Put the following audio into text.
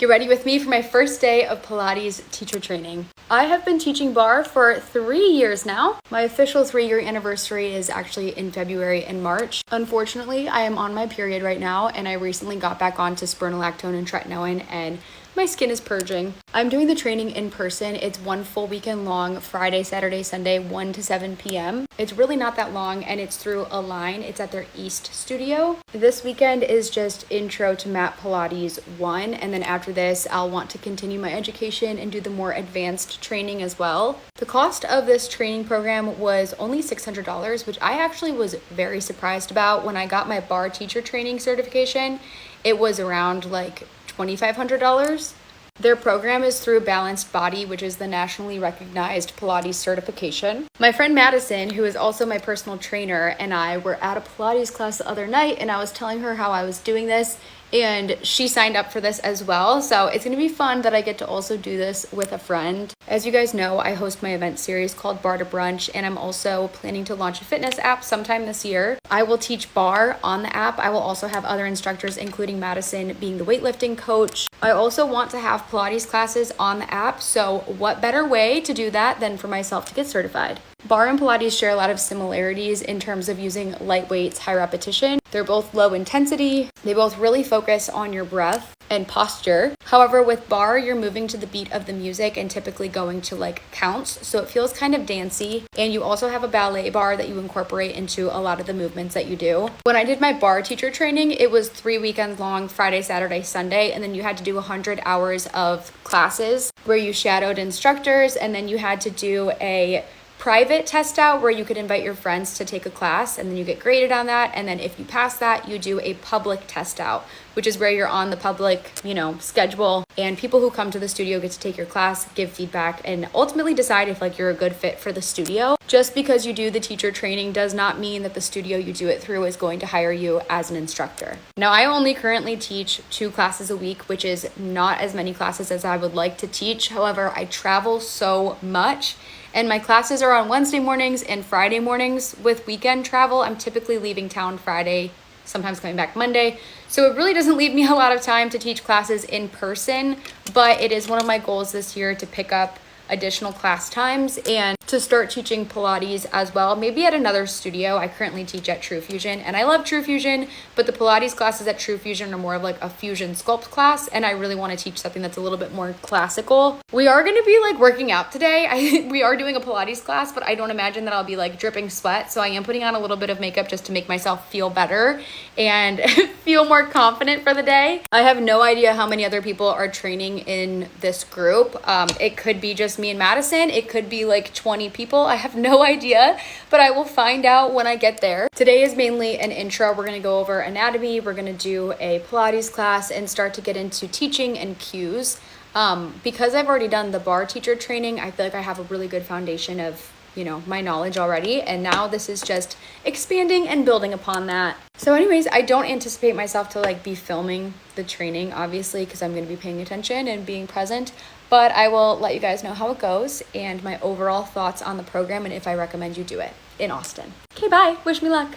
Get ready with me for my first day of Pilates teacher training. I have been teaching barre for 3 years now. My official 3-year anniversary is actually in February and March. Unfortunately, I am on my period right now, and I recently got back onto spironolactone and tretinoin, and my skin is purging. I'm doing the training in person. It's 1 full weekend long, Friday, Saturday, Sunday, 1 to 7 p.m. It's really not that long, and it's through Align. It's at their East studio. This weekend is just intro to mat Pilates 1, and then after this, I'll want to continue my education and do the more advanced training as well. The cost of this training program was only $600, which I actually was very surprised about. When I got my barre teacher training certification, it was around like $2,500. Their program is through Balanced Body, which is the nationally recognized Pilates certification. My friend Madison, who is also my personal trainer, and I were at a Pilates class the other night, and I was telling her how I was doing this, and she signed up for this as well. So it's going to be fun that I get to also do this with a friend. As you guys know, I host my event series called Barre to Brunch, and I'm also planning to launch a fitness app sometime this year. I will teach barre on the app. I will also have other instructors, including Madison being the weightlifting coach. I also want to have Pilates classes on the app, so what better way to do that than for myself to get certified? Barre and Pilates share a lot of similarities in terms of using light weights, high repetition. They're both low intensity. They both really focus on your breath and posture. However, with barre, you're moving to the beat of the music and typically going to like counts. So it feels kind of dancey. And you also have a ballet bar that you incorporate into a lot of the movements that you do. When I did my barre teacher training, it was 3 weekends long, Friday, Saturday, Sunday. And then you had to do 100 hours of classes where you shadowed instructors, and then you had to do a private test out where you could invite your friends to take a class, and then you get graded on that. And then if you pass that, you do a public test out, which is where you're on the public, schedule, and people who come to the studio get to take your class, give feedback, and ultimately decide if like you're a good fit for the studio. Just because you do the teacher training does not mean that the studio you do it through is going to hire you as an instructor. Now, I only currently teach 2 classes a week, which is not as many classes as I would like to teach. However, I travel so much, and my classes are on Wednesday mornings and Friday mornings. With weekend travel, I'm typically leaving town Friday, sometimes coming back Monday. So it really doesn't leave me a lot of time to teach classes in person, but it is one of my goals this year to pick up additional class times and to start teaching Pilates as well, maybe at another studio. I currently teach at True Fusion, and I love True Fusion, but the Pilates classes at True Fusion are more of like a fusion sculpt class, and I really want to teach something that's a little bit more classical. We are going to be like working out today. We are doing a Pilates class, but I don't imagine that I'll be like dripping sweat, so I am putting on a little bit of makeup just to make myself feel better and feel more confident for the day. I have no idea how many other people are training in this group. It could be just me and Madison. It could be like 20 people. I have no idea, but I will find out when I get there. Today is mainly an intro. We're going to go over anatomy. We're going to do a Pilates class and start to get into teaching and cues. Because I've already done the barre teacher training, I feel like I have a really good foundation of my knowledge already, and now this is just expanding and building upon that. So anyways, I don't anticipate myself to like be filming the training, obviously, because I'm going to be paying attention and being present, but I will let you guys know how it goes and my overall thoughts on the program and if I recommend you do it in Austin. Okay, bye. Wish me luck.